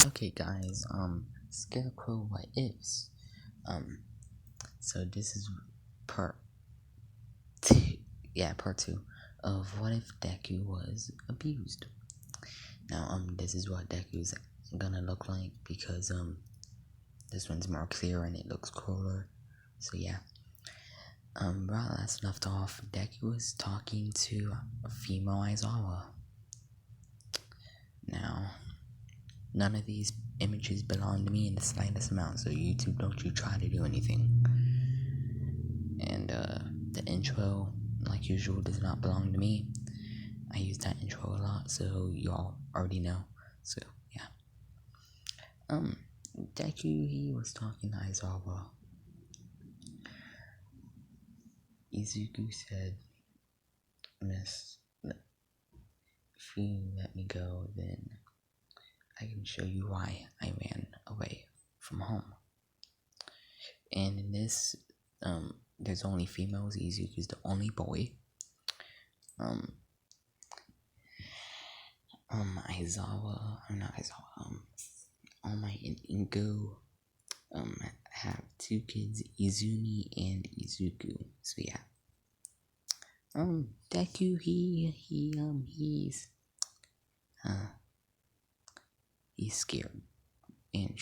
Okay, guys, Scarecrow what ifs. So this is part two, part two of what if Deku was abused. Now, this is what Deku's gonna look like because, this one's more clear and it looks cooler. So, yeah. Right last left off, Deku was talking to a female Aizawa. Now, none of these images belong to me in the slightest amount, so YouTube, don't you try to do anything. And the intro, like usual, does not belong to me. I use that intro a lot, so y'all already know. So yeah. Deku, he was talking to Aizawa. Izuku said, "Miss, if you let me go, then I can show you why I ran away from home." And in this, there's only females. Izuku's the only boy. Aizawa, All Might and Ingo, have two kids, Izumi and Izuku. So yeah. Deku, he's scared, and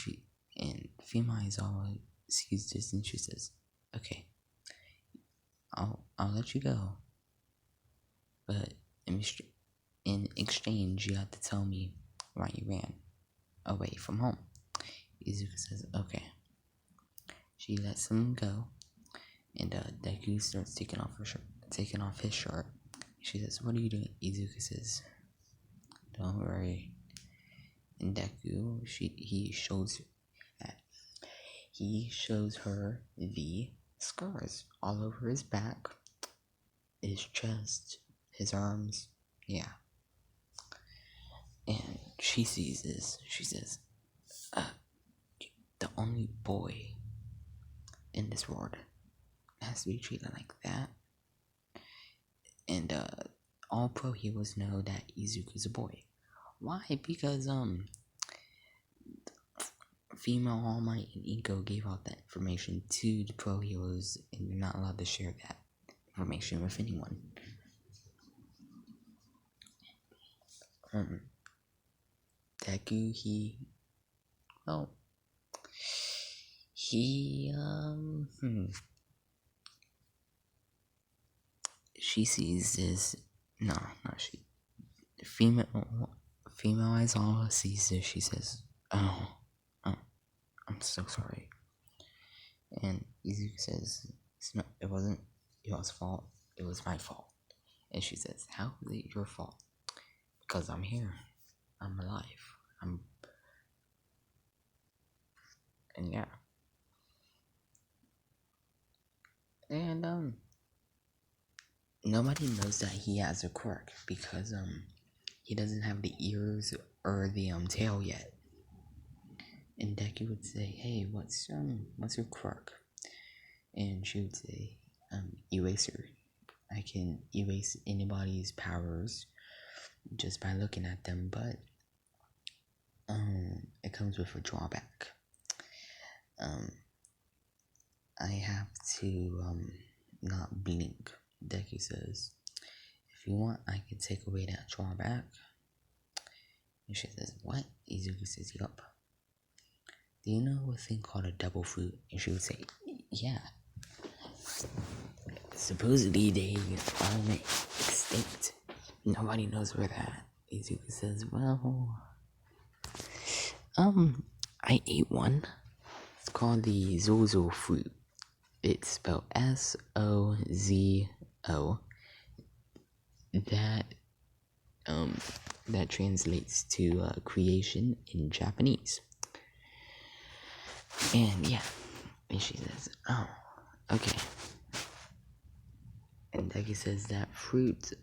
female Aizawa sees this and she says, "Okay, I'll let you go, but in exchange, you have to tell me why you ran away from home." Izuku says, "Okay." She lets him go, and Deku starts taking off his shirt. She says, "What are you doing?" Izuku says, "Don't worry." And Deku, he shows her the scars all over his back, his chest, his arms, yeah. And she sees this. She says, "The only boy in this world has to be treated like that." And all pro heroes know that Izuku's a boy. Why? Because female All Might and Inko gave out that information to the pro heroes, and you're not allowed to share that information with anyone. Deku, she sees this. No, not she. Female Aizawa sees this. She says, "Oh, I'm so sorry." And Izuku says, "It wasn't your fault. It was my fault." And she says, "How is it your fault?" "Because I'm here. I'm alive. And yeah." And nobody knows that he has a quirk because he doesn't have the ears or the tail yet. And Deku would say, "Hey, what's your quirk?" And she would say, "Eraser. I can erase anybody's powers just by looking at them, but it comes with a drawback. I have to not blink." Deku says, "If you want, I can take away that drawback." And she says, "What?" Izuku says, "Yup. Do you know a thing called a double fruit?" And she would say, "Yeah. Supposedly they all went extinct. Nobody knows where that." Izuku says, "Well, I ate one. It's called the Zozo fruit. It's spelled Sozo. That translates to creation in Japanese." And yeah, and she says, "Oh, okay." And Deku says that fruit,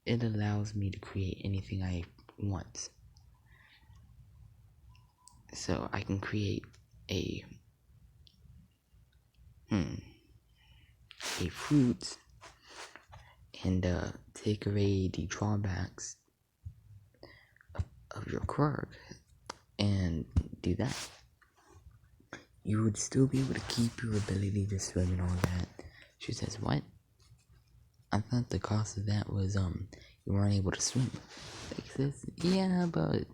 it allows me to create anything I want. So I can create a fruit and take away the drawbacks of your quirk. and do that, you would still be able to keep your ability to swim and all that. She says, what? I thought the cost of that was, you weren't able to swim. He says, yeah, but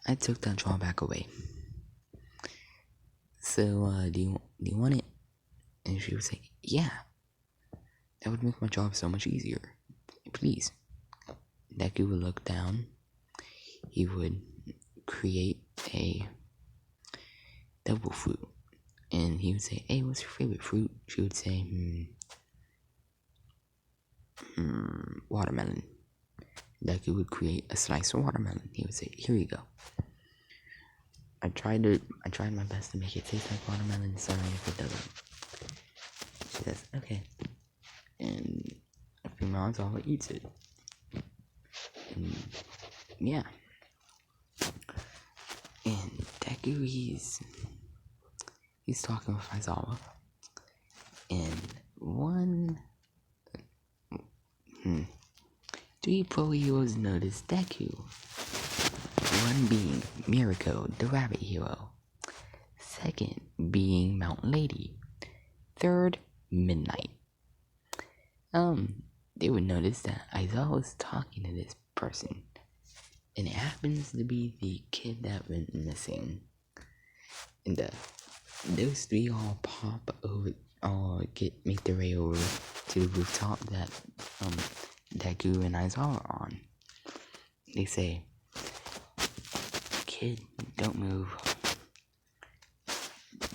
I took that drawback away. So, do you want it? And she would say, yeah. That would make my job so much easier. Please. Deku would look down. He would create a devil fruit. And he would say, hey, what's your favorite fruit? She would say, watermelon. Deku would create a slice of watermelon. He would say, here you go. I tried my best to make it taste like watermelon. Sorry if it doesn't. She says, okay. And a few months, all eats it. And yeah. And Deku, he's talking with Aizawa. And three pro heroes notice Deku. One being Mirako, the rabbit hero. Second being Mountain Lady. Third, Midnight. They would notice that Aizawa was talking to this person. And it happens to be the kid that went missing. And those three all pop over, make their way over to the rooftop that Deku and Aizawa are on. They say, kid, don't move.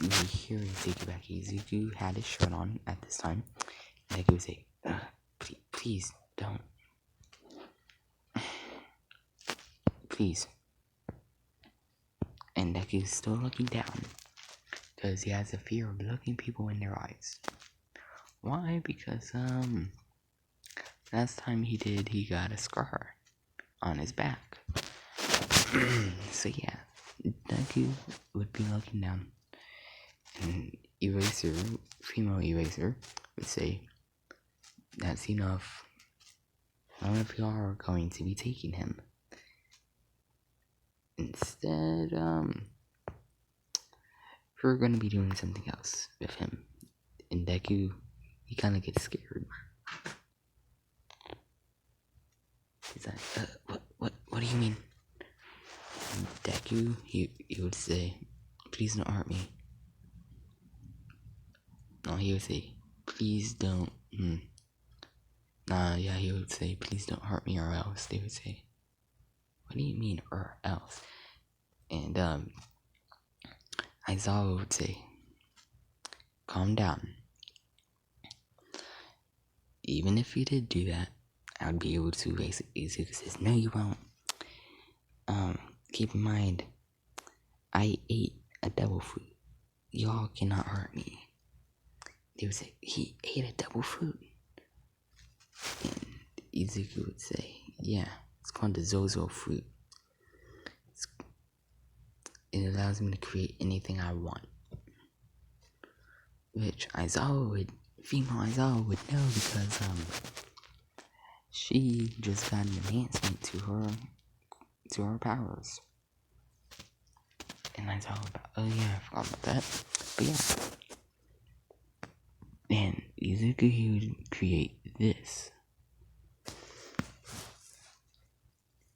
We hear Izuku. Izuku had his shirt on at this time. Deku would say, please, don't. Please. And Deku's still looking down. Because he has a fear of looking people in their eyes. Why? Because, last time he got a scar on his back. So yeah, Deku would be looking down. And female Eraser, would say, that's enough. None of y'all are going to be taking him. Instead, we're gonna be doing something else with him. And Deku, he kinda gets scared. He's like, what do you mean? And Deku, he would say, please don't hurt me. No, he would say, please don't, he would say, please don't hurt me or else. They would say, what do you mean, or else? And, Aizawa would say, calm down. Even if you did do that, I would be able to raise it. Izuku says, no, you won't. Keep in mind, I ate a devil fruit. Y'all cannot hurt me. They would say, he ate a devil fruit. And Izuku would say, yeah, it's called the Zozo fruit. It allows me to create anything I want. Which female Aizawa would know because, she just got an enhancement to her powers. And Aizawa I forgot about that. But yeah. And Izuku, he would create this.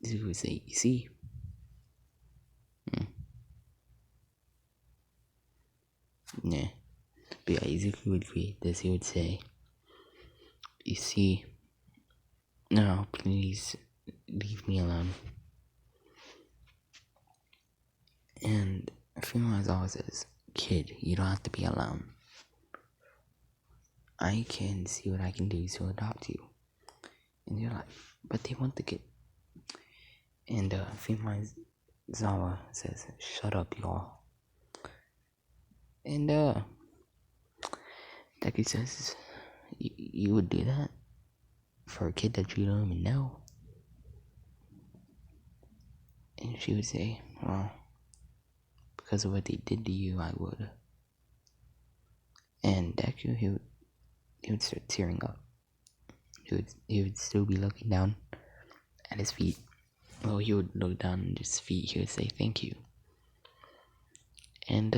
Izuku would say, you see? Nah. But yeah, Izuku would create this. He would say, you see? No, please leave me alone. And female Aizawa says, kid, you don't have to be alone. I can see what I can do to adopt you. And you're like, but they want the kid. And female Aizawa says, shut up, y'all. And Deku says, you would do that for a kid that you don't even know? And she would say, well, because of what they did to you, I would. And Deku, he would start tearing up. He would still be looking down at his feet. Well, he would look down at his feet. He would say, thank you. And,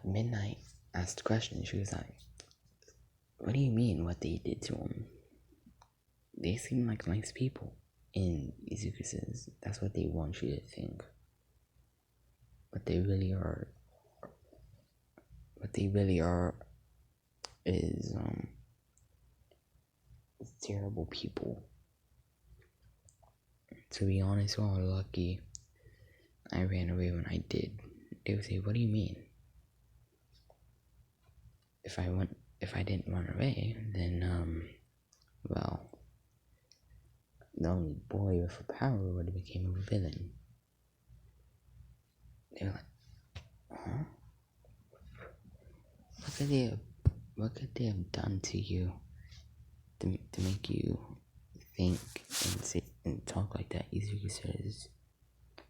Midnight asked the question. She was like, "What do you mean? What they did to him? They seem like nice people." And Izuku says, "That's what they want you to think. What they really are is terrible people. To be honest, y'all are lucky I ran away when I did." They would say, "What do you mean? If I didn't run away, then well, the only boy with power would have became a villain." They were like, "Huh? What could they have done to you to make you think and say and talk like that?" Izuku says,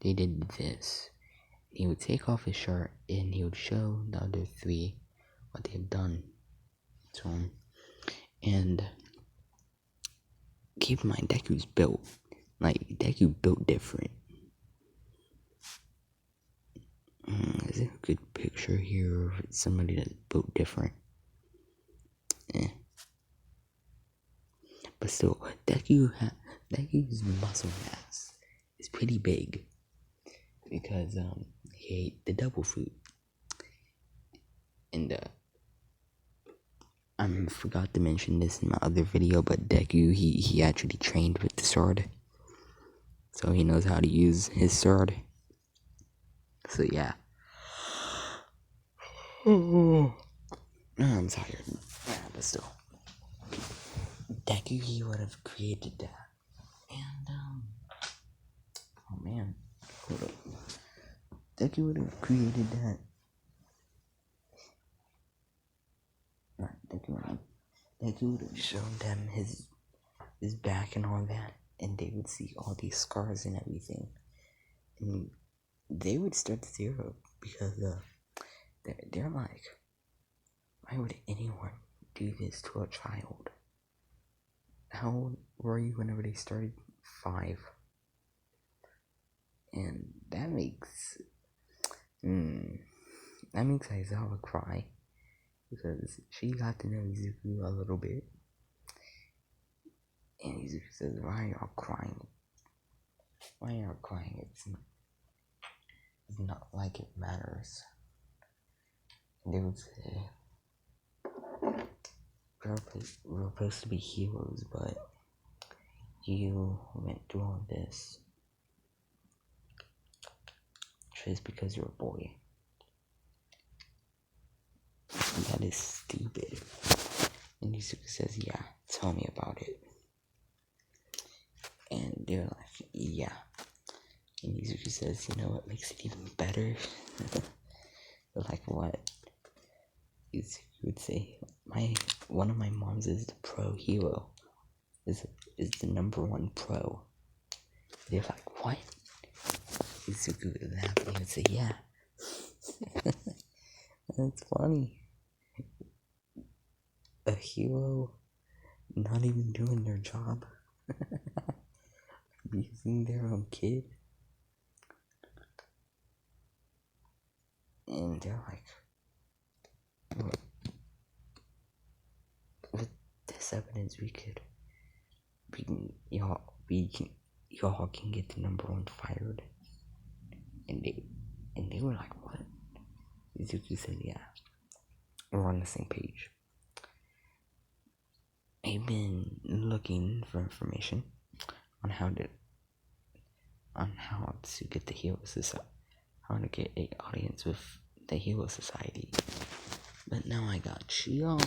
"They did this." He would take off his shirt and he would show the other three what they had done to him. And keep in mind, Deku's built. Like, Deku built different. Is there a good picture here of somebody that's built different? But still, Deku's muscle mass is pretty big. Because he ate the double fruit. And I forgot to mention this in my other video, but Deku, he actually trained with the sword. So he knows how to use his sword. So yeah. I'm tired. Yeah, but still. Deku, he would have created that. And, oh man. Hold up. Deku would have created that. Deku would have shown them his back and all that. And they would see all these scars and everything. And they would start to tear up because they're like, why would anyone do this to a child? How old were you whenever they started? 5. And that makes Aizawa cry because she got to know Izuku a little bit. And Izuku says, "Why are y'all crying? Why are y'all crying? It's not like it matters." And they would say, we're supposed to be heroes, but you went through all this just because you're a boy. And that is stupid. And Izuku says, "Yeah, tell me about it." And they're like, "Yeah." And Izuku says, "You know what makes it even better?" They're like, "What?" Izuku would say, one of my moms is the pro hero. Is the number 1 pro. They're like, "What?" Izuku would laugh and he would say, "Yeah." That's funny. A hero not even doing their job. Abusing their own kid. And they're like, with this evidence y'all can get the number 1 fired. And they were like, "What?" Izuku said, "Yeah, we're on the same page." I've been looking for information on how to get the Hero Society, how to get an audience with the Hero Society. But now I got y'all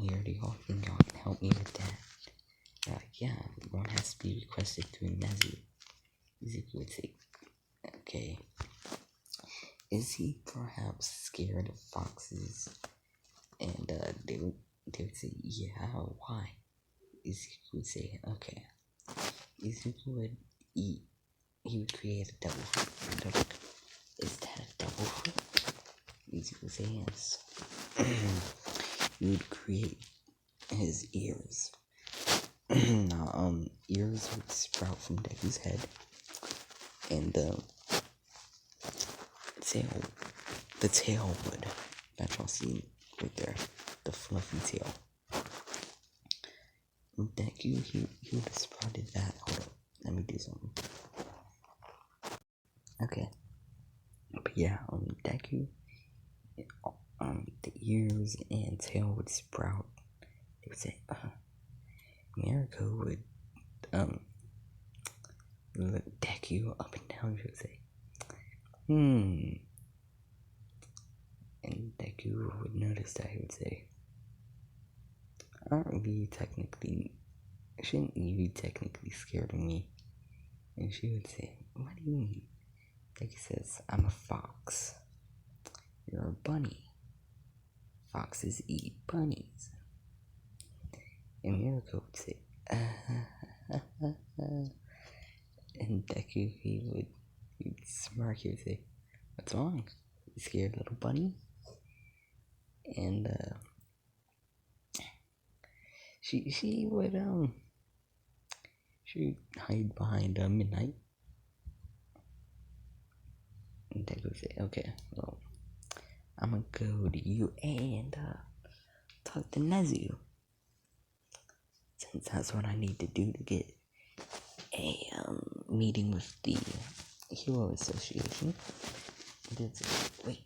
here. Do y'all think y'all can help me with that? They're like, "Yeah, one has to be requested through Nezu." Izuku would say, "Okay. Is he perhaps scared of foxes?" And they would say, "Yeah, why?" Izuku would say, "Okay." Izuku would eat. He would create a double fruit. They're like, "Is that a double fruit?" Izuku would say, "Yes." he would create his ears. Now, ears would sprout from Deku's head, and the tail would, that y'all see right there, the fluffy tail. Deku, he would have sprouted that. Hold up, let me do something. Okay, but yeah, Deku, the ears and tail would sprout. They would say, Mirko would, look Deku up and down. She would say, and Deku would notice that. He would say, shouldn't you be technically scared of me? And she would say, what do you mean? Deku says, I'm a fox. You're a bunny. Foxes eat bunnies. And Mirko would say, and Deku, he'd smirk. He would say, what's wrong? You scared, little bunny? And she would hide behind midnight. And Deku would say, okay, well, I'm gonna go to you and talk to Nezu, since that's what I need to do to get a meeting with the Hero Association. And they'd say, wait.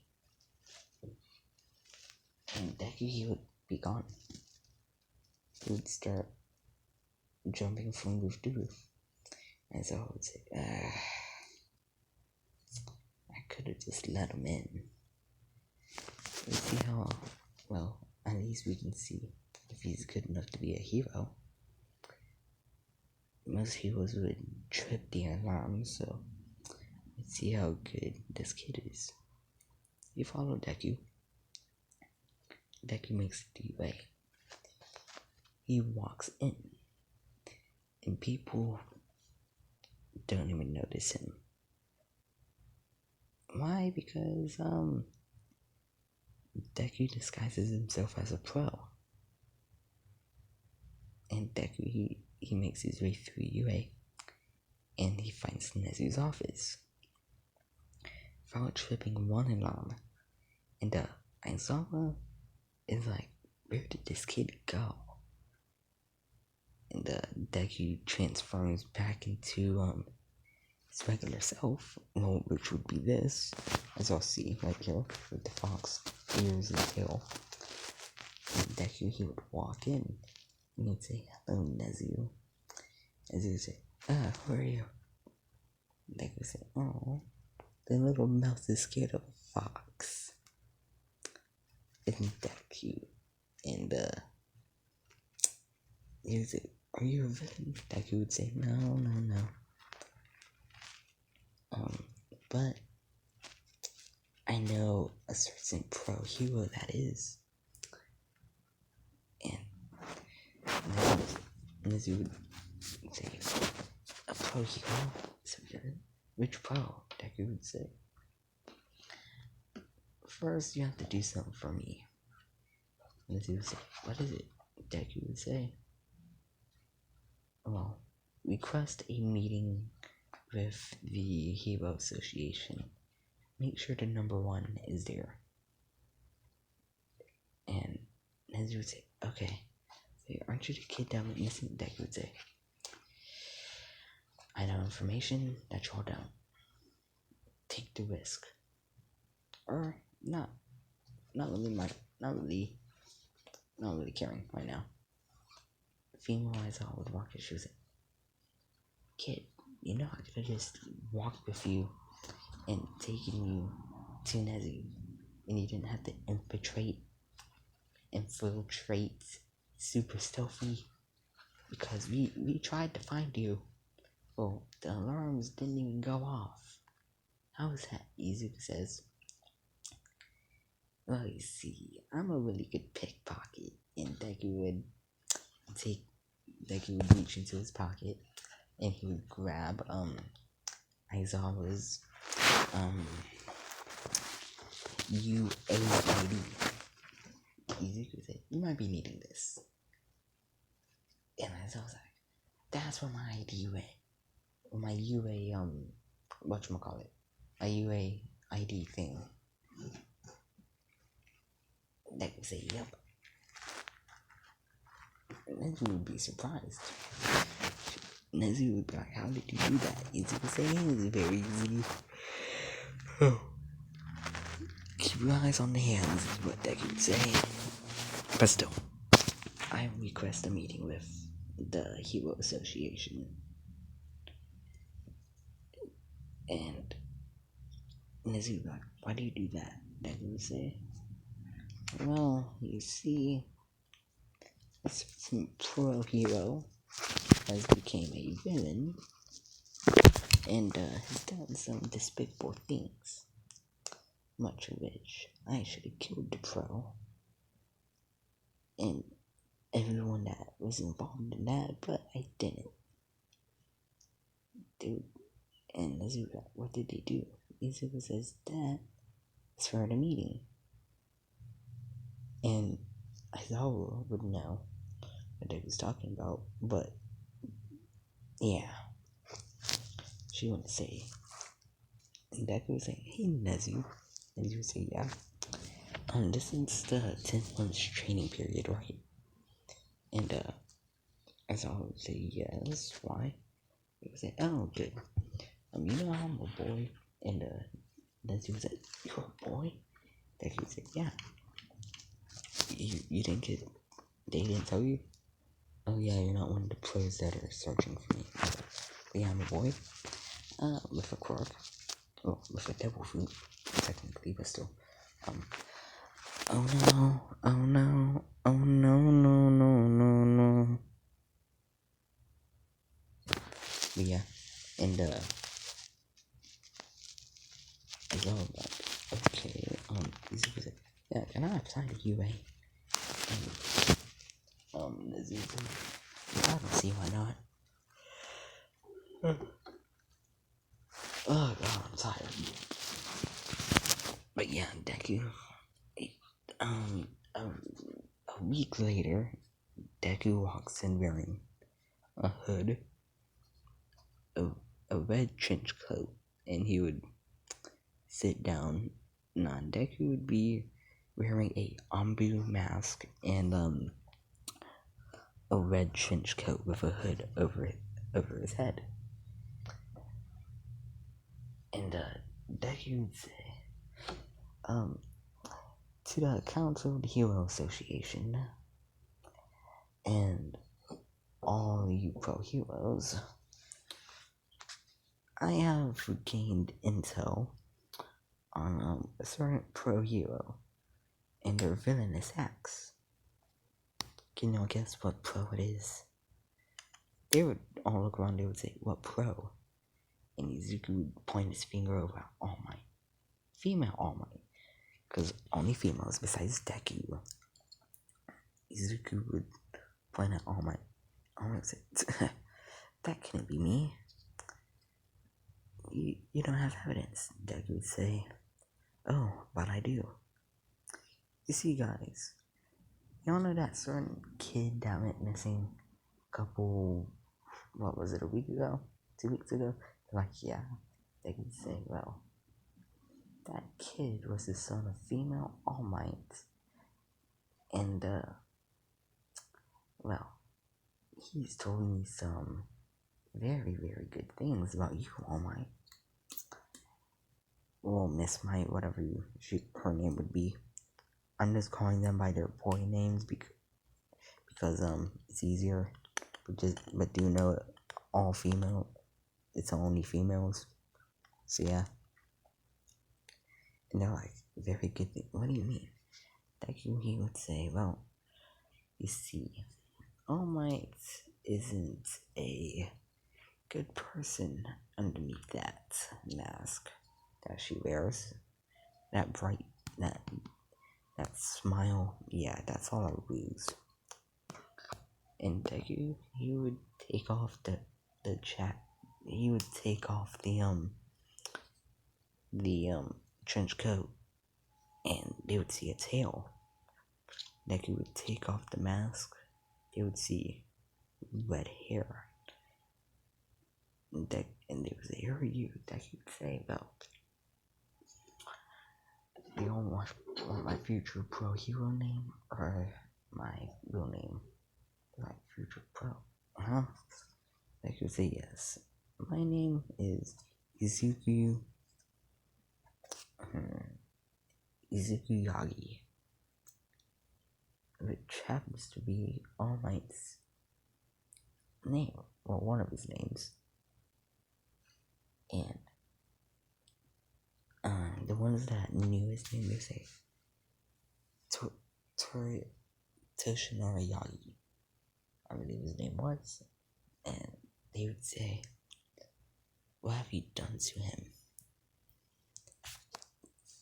And Deku, he would be gone. He would start jumping from roof to roof. And so I would say, I could have just let him in. We see how, well, at least we can see if he's good enough to be a hero. Most heroes would trip the alarm, so let's see how good this kid is. You follow Deku. Deku makes it the way. He walks in, and people don't even notice him. Why? Because Deku disguises himself as a pro, and Deku he makes his way through UA, and he finds Nezu's office. Without tripping one alarm, and Aizawa is like, where did this kid go? And Deku transforms back into his regular self, well, which would be this, as I'll see right here with the fox ears and tail. And Deku, he would walk in and he'd say, hello, Nezu. Nezu would say, who are you? Deku would say, oh, the little mouse is scared of a fox. Isn't that cute? And he would say, are you a villain? Deku would say, no. But I know a certain pro hero that is. And Nezu would say, a pro hero? So which pro? Deku would say, first you have to do something for me. Nezu would say, what is it? Deku would say, well, request a meeting with the Hero Association. Make sure the number 1 is there. And Nezu would say, okay. Say, aren't you the kid that went missing? Deku would say, I know information that y'all don't. Take the risk. Or not really caring right now. Female Aizawa would walk his shoes in. Kid, you know I could have just walked with you and taken you to Nezu, and you didn't have to infiltrate super stealthy, because we tried to find you. Well, the alarms didn't even go off. How is that? Izuku says, well, you see, I'm a really good pickpocket. And Deku would reach into his pocket, and he would grab Aizawa's UAID. Izuku said, you might be needing this. And I was like, that's where my ID went. My UA, whatchamacallit, my UA ID thing. That would say, yep. Nezu would be surprised. Nezu would be like, how did you do that? Izuku would say, it's very easy. Oh. Keep your eyes on the hands, is what Deku would say. But still, I request a meeting with the Hero Association. And Nezu would be like, why do you do that? Deku would say, well, you see, some pro hero has become a villain and has done some despicable things, much of which I should have killed the pro and everyone that was involved in that, but I didn't. Dude, and Nezuko, what did they do? Nezuko says that is for the meeting. And Aizawa would know what they was talking about, but yeah, she wouldn't say. And Deku would say, hey Nezu. Nezu would say, yeah. This is the 10 months training period, right? And Aizawa would say, yes, why? He would say, oh, good. You know I'm a boy. And Nezu would say, you're a boy? Deku would say, yeah. You didn't get, they didn't tell you? Oh yeah, you're not one of the players that are searching for me. But yeah, I'm a boy. With a quirk. Well, with a devil fruit, technically, but still. Oh no, oh no, oh no, no, no, no, no. But yeah, and I go like, okay, yeah, can I apply to UA? And, I don't see why not. Oh god, I'm tired. But yeah, Deku. A week later, Deku walks in wearing a hood, a red trench coat, and he would sit down. Deku would be wearing a Ambu mask and a red trench coat with a hood over his head. And Deku would say, to the Council of the Hero Association and all you pro heroes, I have gained intel on a certain pro hero and their villainous acts. Can you guess what pro it is? They would all look around, they would say, what pro? And Izuku would point his finger over at All Might. Female All Might. Because only females besides Deku. Izuku would point at All Might. All Might would say, that can't be me. You don't have evidence. Deku would say, oh, but I do. You see, guys, y'all know that certain kid that went missing a couple, what was it, a week ago? 2 weeks ago? Like, yeah, they could say, well, that kid was the son of female All Might. And, well, he's told me some very, very good things about you, All Might. Well, Miss Might, whatever her name would be. I'm just calling them by their boy names because it's easier. But do you know all female? It's only females. So yeah. And they're like, very good thing. What do you mean? Deku, he would say, well, you see, All Might isn't a good person underneath that mask that she wears. That bright, that smile, yeah, that's all a ruse. And Deku, he would take off the chat. He would take off the trench coat, and they would see a tail. Deku would take off the mask. They would see red hair. And they would say, "Who are you?" Deku would say, "Well, do you want my future pro hero name or my real name, like future pro?" Huh? Deku would say, "Yes. My name is Izuku Yagi, which happens to be All Might's name, or one of his names. And the ones that knew his name, they say Toshinori Yagi, I believe his name was. And they would say, "What have you done to him?"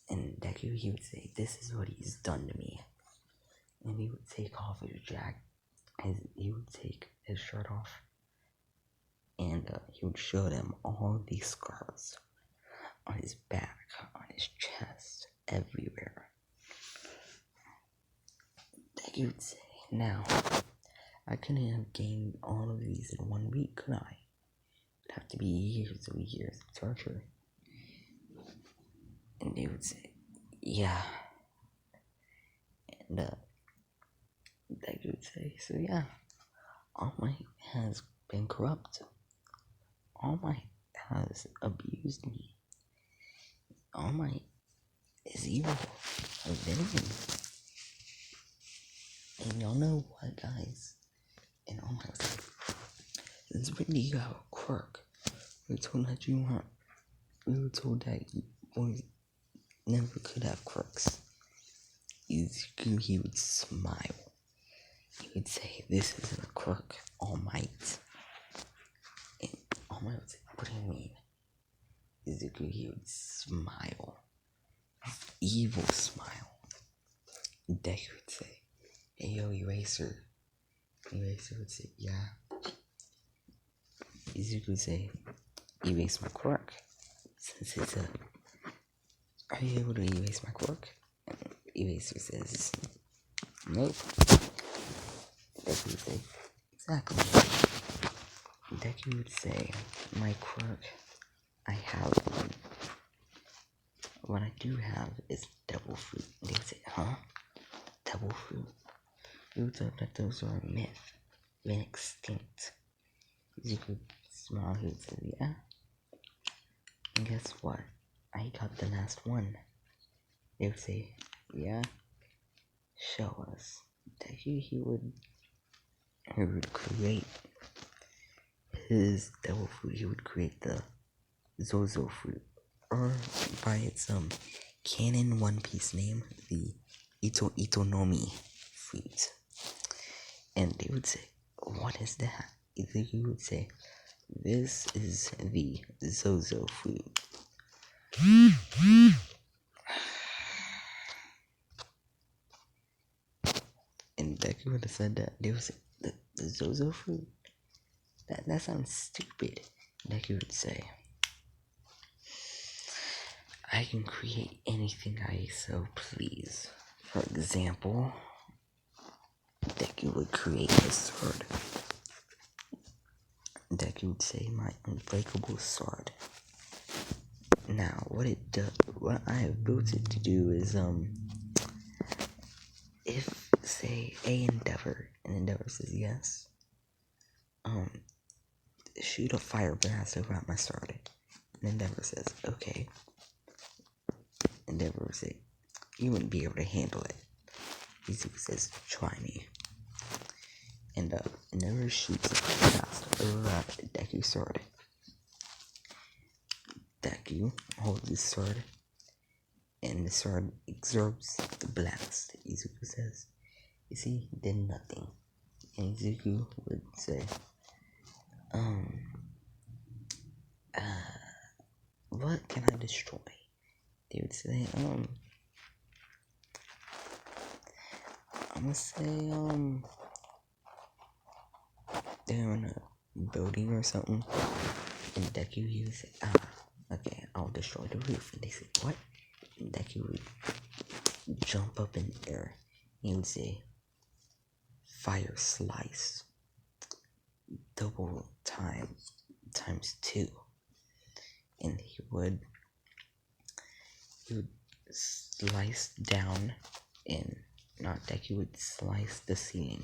And Deku, he would say, "This is what he's done to me." And he would take off his jacket, he would take his shirt off, and he would show them all these scars on his back, on his chest, everywhere. Deku would say, "Now, I couldn't have gained all of these in 1 week, could I? It'd have to be years and years of torture." And they would say, "Yeah." And Deku would say, "So yeah, All Might has been corrupt. All Might has abused me. All Might is evil, a villain. And y'all know what, guys?" And All Might was like, "Since when do you have a quirk? We were told that you boys never could have quirks." Izuku, he would smile. He would say, "This isn't a quirk, All Might." And All Might would say, "What do you mean?" Izuku, he would smile. Evil smile. Deku would say, "Hey yo, Eraser." Eraser would say, "Yeah." Izuku would say, "Erase my quirk." Since it's "Are you able to erase my quirk?" And Eraser says, "Nope." Deku would say, "Exactly." Deku would say, "My quirk, I have one. What I do have is devil fruit." And they would say, "Huh? Devil fruit?" We would thought that those were a myth, been extinct." You could smile, he would say, "Yeah. And guess what? I got the last one." They would say, "Yeah, show us." Deku, he would create his devil fruit. He would create the Zozo fruit, or by its canon One Piece name, the Itonomi fruit. And they would say, "What is that?" He would say, "This is the Zozo fruit." And Deku would have said that they would say, the Zozo fruit? That sounds stupid." Deku would say, "I can create anything I so please. For example, Deku would create a sword." Deku would say, "My unbreakable sword." Now, what I have built it to do is, if, say, Endeavor says yes, shoot a fire blast over at my sword. And Endeavor says, "Okay." Endeavor would say, "You wouldn't be able to handle it." Izuku says, "Try me." And Endeavor shoots a fire blast over at Deku's sword. Deku holds his sword, and the sword absorbs the blast. Izuku says, "You see, he did nothing." And Izuku would say, "What can I destroy?" They would say, I'm gonna say, they're in a building or something. And Deku, he would say, "Okay, I'll destroy the roof." And they said, "What?" And Deku would jump up in the air. He would say, Fire Slice double times 2, and he would slice down, and not Deku would slice the ceiling,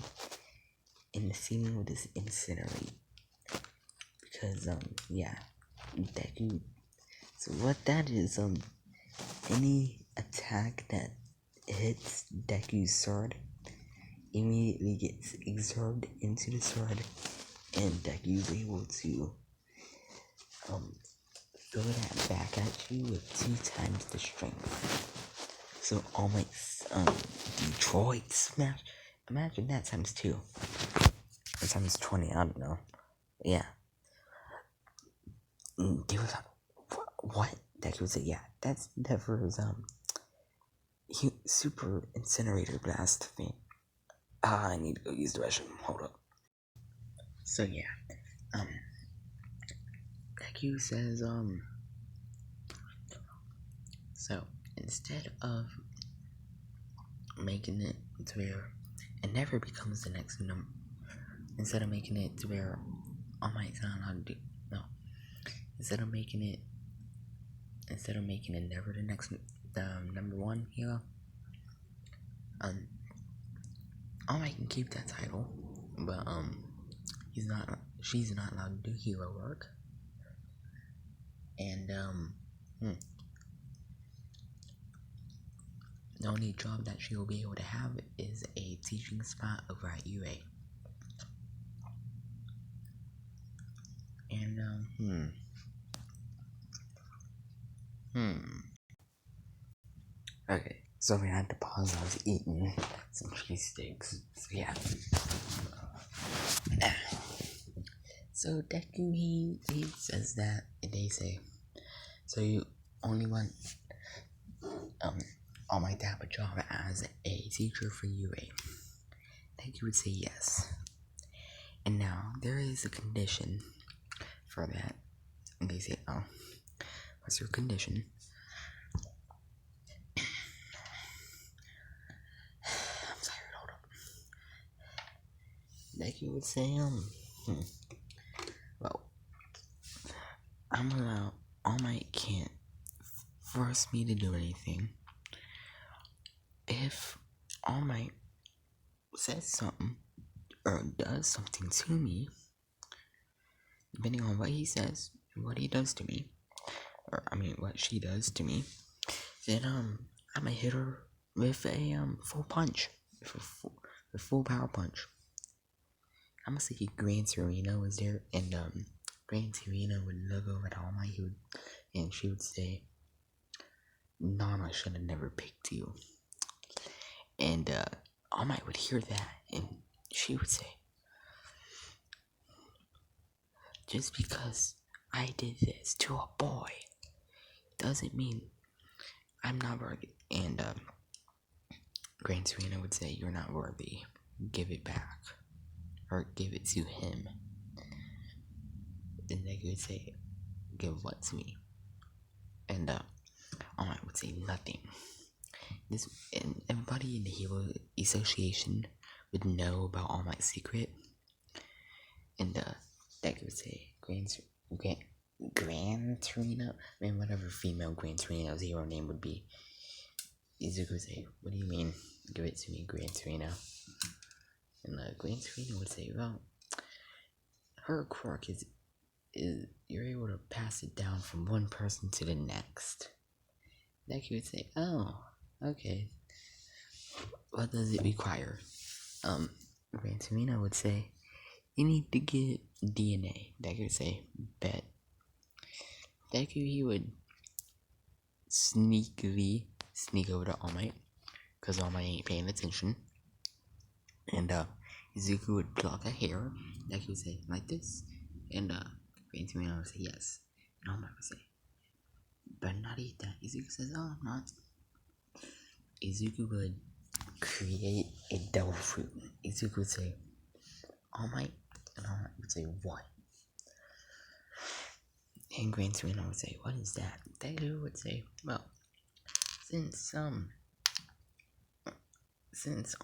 and the ceiling would just incinerate, because yeah, Deku. So what that is, any attack that hits Deku's sword immediately gets absorbed into the sword, and Deku's able to throw that back at you with 2 times the strength. So All Might's Detroit Smash, imagine that times 2. Or times 20, I don't know. Yeah. They was what? Deku would say, yeah, that's Never's super incinerator blast thing. I need to go use the restroom. Hold up. So yeah. Deku says, so instead of making it to where it never becomes the next number, instead of making it to where All Might's not allowed to do, no, instead of making it never the next number 1 hero, All Might can keep that title, but she's not allowed to do hero work, and the only job that she will be able to have is a teaching spot over at UA. And okay, so we had to pause. I was eating some cheesesteaks. So yeah. So Deku, he says that, and they say, so you only want All Might to have a job as a teacher for UA. Deku would say yes. And now there is a condition for that. And they say, oh, what's your condition? I'm tired, hold up. Deku would say, well, All Might can't force me to do anything. If All Might says something or does something to me, depending on what he says and what he does to me, or what she does to me, then I'm gonna hit her with a full punch, with full power punch. I'm gonna say Gran Torino was there, and Gran Torino would look over at All Might, and she would say, Nana should have never picked you. And All Might would hear that, and she would say, just because I did this to a boy doesn't mean I'm not worthy. And Gran Torino would say, you're not worthy. Give it back. Or give it to him. And they would say, give what to me? And All Might would say nothing. And everybody in the Hero Association would know about All Might's secret. And Deku would say, Gran Torino? Whatever female Gran Torino's hero name would be. Izuku would say, what do you mean? Give it to me, Gran Torino. And Gran Torino would say, well, her quirk is you're able to pass it down from one person to the next. Deku would say, oh, okay. What does it require? Gran Torino would say, you need to get DNA. Deku would say, bet. Deku, he would sneakily sneak over to All Might, because All Might ain't paying attention. And Izuku would pluck a hair. Deku would say, like this. And Gran Torino would say, yes. And All Might would say, better not eat that. Izuku says, oh, I'm not. Izuku would create a devil fruit. Izuku would say, All Might, and All Might would say, what? And Gran Torino would say, what is that? Deku would say, well, since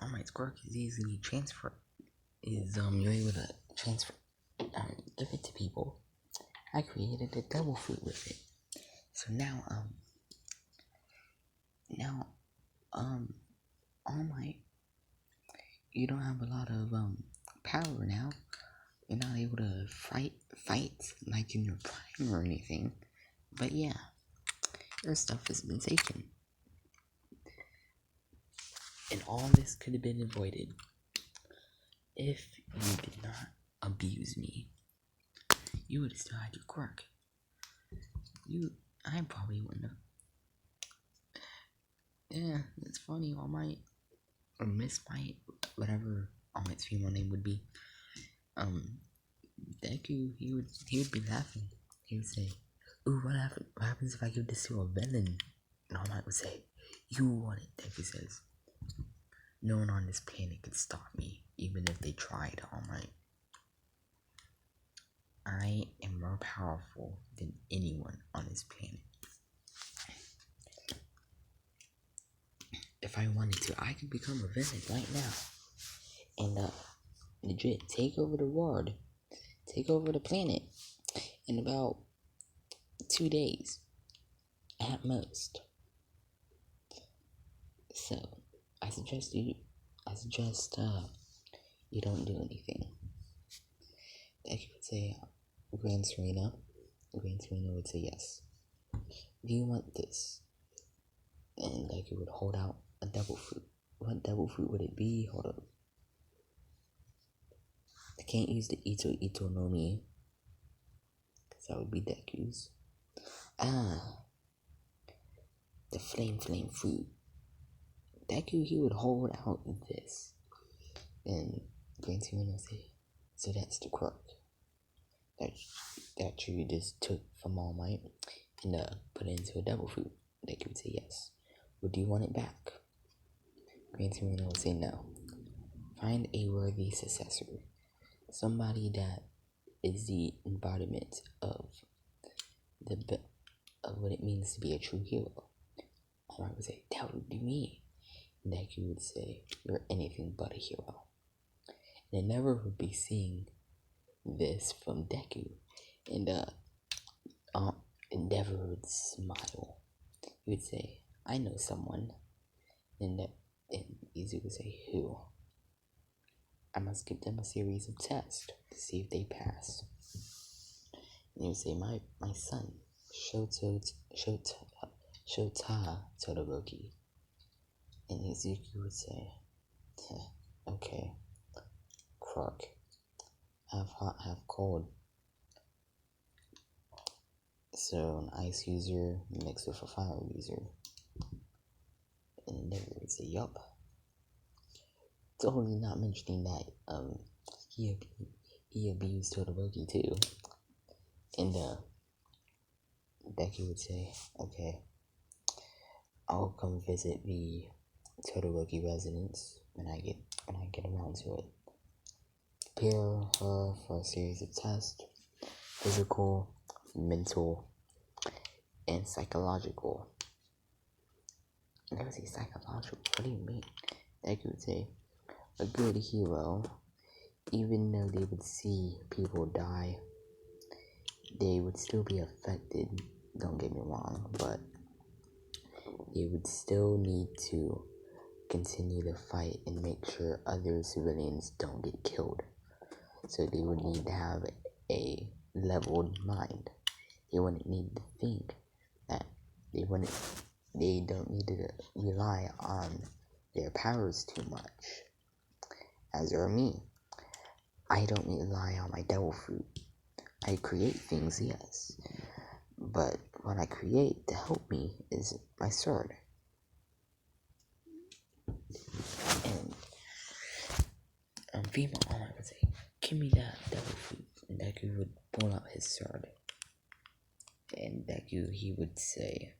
All Might's quirk is easily transferred, is you're able to transfer give it to people. I created a devil fruit with it. So now All Might, you don't have a lot of power now. You're not able to fight like in your prime or anything. But yeah, your stuff has been taken. And all this could have been avoided if you did not abuse me. You would have still had your quirk. I probably wouldn't have. Yeah, it's funny. All Might or Miss Might, whatever All Might's female name would be. Deku, he would be laughing. He would say, "Ooh, what happens if I give this to a villain?" And All Might would say, "You want it." Deku says, "No one on this planet could stop me, even if they tried, All Might. I am more powerful than anyone on this planet. If I wanted to, I could become a villain right now. And legit take over the world, take over the planet in about 2 days at most. So I suggest you don't do anything." Deku would say, Grand Serena would say yes. "Do you want this?" And Deku would hold out a devil fruit. What devil fruit would it be? Hold up. I can't use the Ito no Mi, because that would be Deku's. The flame fruit. Deku, he would hold out this. And Grand Serena would say, "So that's the quirk that you just took from All Might and put it into a devil fruit." Deku would say yes. "Would you want it back?" Grand Serena would say no. "Find a worthy successor. Somebody that is the embodiment of what it means to be a true hero." All Might would say, "That would be me." And Deku would say, "You're anything but a hero." And I never would be seeing this from Deku. And Endeavor would smile. He would say, "I know someone." And Izu would say, "Who?" "I must give them a series of tests to see if they pass." And he would say, my son, Shota Todoroki." And Izuku would say, "Okay, Crook, half hot, half cold. So an ice user mixed with a fire user." And Endeavor would say, "Yup." Totally not mentioning that he abused Todoroki too. And Becky would say, "Okay, I'll come visit the Todoroki residence when I get around to it. Prepare her for a series of tests, physical, mental, and psychological." And I would say, "Psychological? What do you mean?" Becky would say, "A good hero, even though they would see people die, they would still be affected, don't get me wrong, but they would still need to continue to fight and make sure other civilians don't get killed. So they would need to have a leveled mind. They wouldn't need to think that they don't need to rely on their powers too much. As for me, I don't rely on my devil fruit. I create things, yes, but what I create to help me is my sword." And female All Might would say, "Give me that devil fruit." And Deku would pull out his sword. And Deku would say,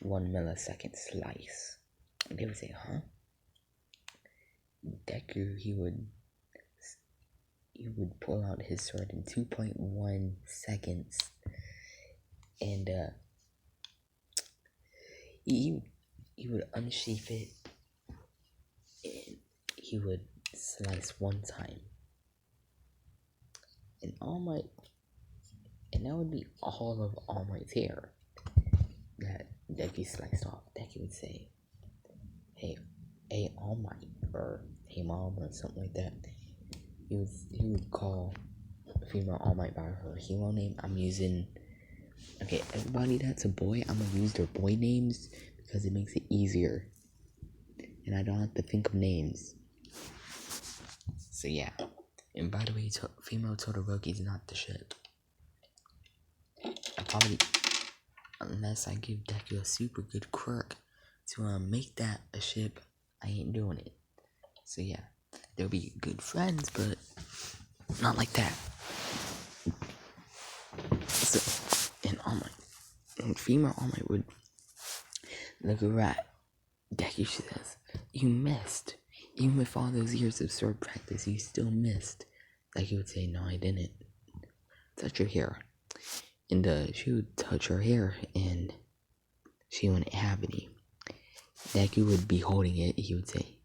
1 millisecond slice. And they would say, "Huh?" Deku, he would pull out his sword in 2.1 seconds. And he he would unsheath it, and he would slice one time, and that would be all of All Might's hair that Deku sliced off. Deku would say, hey, All Might, or hey, Mom, or something like that. He would call female All Might by her hero name. I'm using. Okay, everybody that's a boy, I'm gonna use their boy names because it makes it easier, and I don't have to think of names. So yeah. And by the way, female Todoroki's not the shit. I probably, unless I give Deku a super good quirk to make that a ship, I ain't doing it. So yeah, they'll be good friends, but not like that. So, and female All Might would look a rat. Deku says, "You missed. Even with all those years of sword practice, you still missed." Deku would say, "No, I didn't. Touch your hair." And she would touch her hair, and she wouldn't have any. Deku would be holding it. He would say,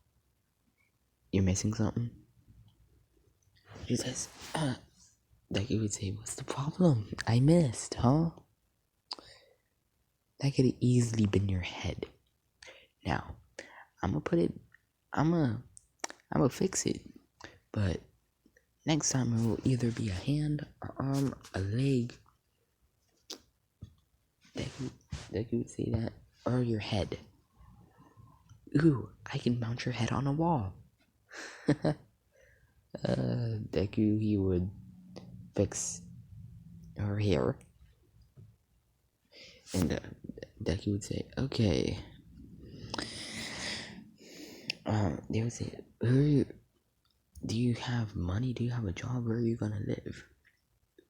"You're missing something?" She says, Deku would say, "What's the problem? I missed, huh?" That could have easily been your head. Now, I'm gonna fix it. But next time it will either be a hand, an arm, a leg. Deku would say that, or your head. Ooh, I can mount your head on a wall. Deku, he would fix her hair. And Deku would say, "Okay." They would say, "Do you have money? Do you have a job? Where are you gonna live?"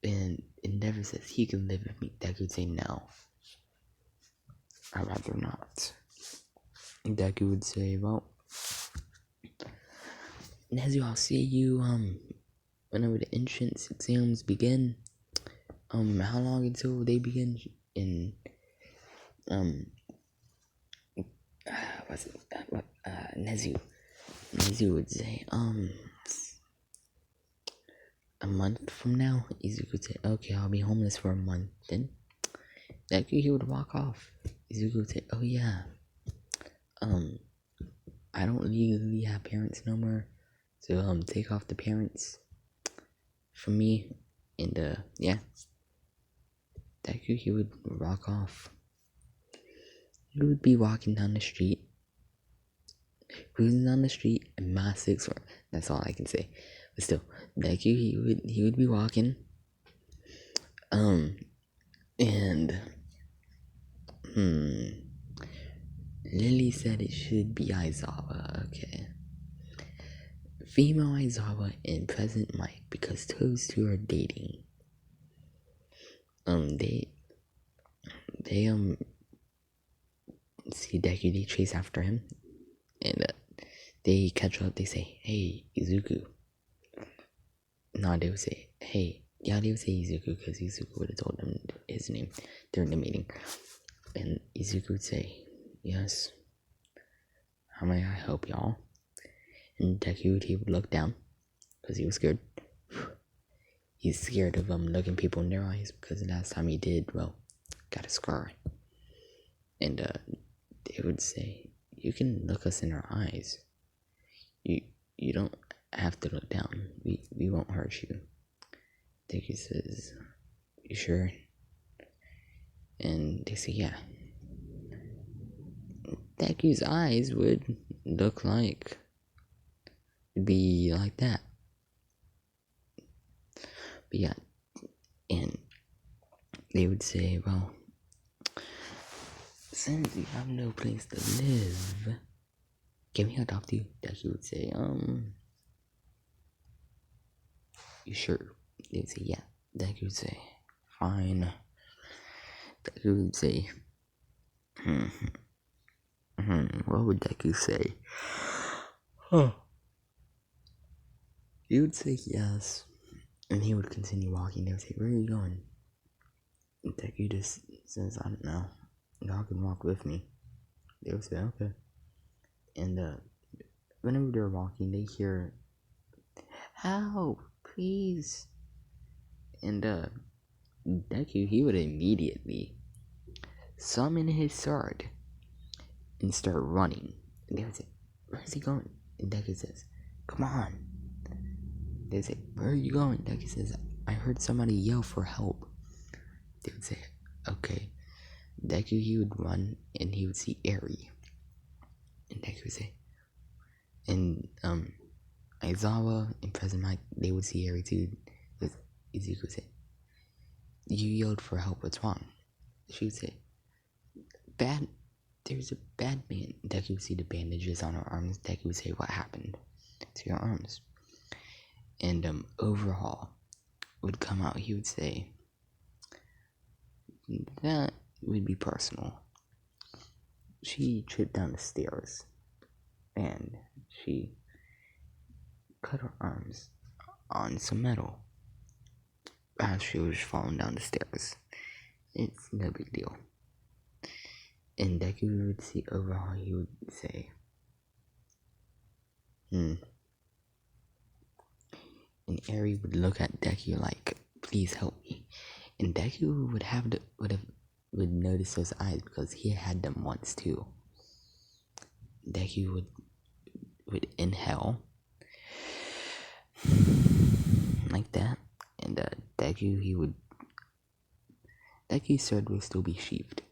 And Endeavor says he can live with me. Deku would say, "No, I'd rather not." And Deku would say, "Well, Nezu, I'll see you whenever the entrance exams begin. How long until they begin?" In what's it? Nezu would say, a month from now. Izuku would say, "Okay, I'll be homeless for a month." Then Deku, he would walk off. Izuku would say, "Oh yeah, I don't legally have parents no more, so take off the parents from me." And yeah, Deku, he would walk off. He would be walking down the street, cruising down the street, and my 6'4". That's all I can say. But still, Deku, he would be walking. And Lily said it should be Aizawa. Okay. Female Aizawa and present Mike, because those two are dating. They see Deku, they chase after him, and they catch up. They say, "Hey, Izuku." No, they would say, "Hey." Yeah, they would say Izuku because Izuku would have told them his name during the meeting. And Izuku would say, "Yes, how may I help y'all?" And Deku, he would look down because he was scared. He's scared of looking people in their eyes because the last time he did, well, got a scar. And they would say, "You can look us in our eyes. You don't have to look down. We won't hurt you." Deku says, "You sure?" And they say, "Yeah." Deku's eyes would look like, be like that. But yeah, and they would say, "Well, since you have no place to live, can we adopt you?" Deku would say, "You sure?" They would say, "Yeah." Deku would say, "Fine." Deku would say, what would Deku say? He would say yes, and he would continue walking. They would say, "Where are you going?" And Deku just says, "I don't know. Y'all can walk with me." They would say, okay. And whenever they're walking, they hear, help, please. And Deku, he would immediately summon his sword and start running. And they would say, where is he going? And Deku says, come on. They would say, where are you going? Deku says, I heard somebody yell for help. They would say, okay. Deku, he would run and he would see Eri. And Deku would say, and Aizawa and President Mike, they would see Eri too. Because Izuku would say, you yelled for help, what's wrong? She would say, there's a bad man. Deku would see the bandages on her arms. Deku would say, what happened to your arms? And Overhaul would come out. He would say, that would be personal. She tripped down the stairs and she cut her arms on some metal as she was falling down the stairs. It's no big deal. And Deku would see Overhaul, he would say, And Eri would look at Deku like, please help me. And Deku would notice those eyes because he had them once too. Deku would inhale like that, and Deku's sword would still be sheathed.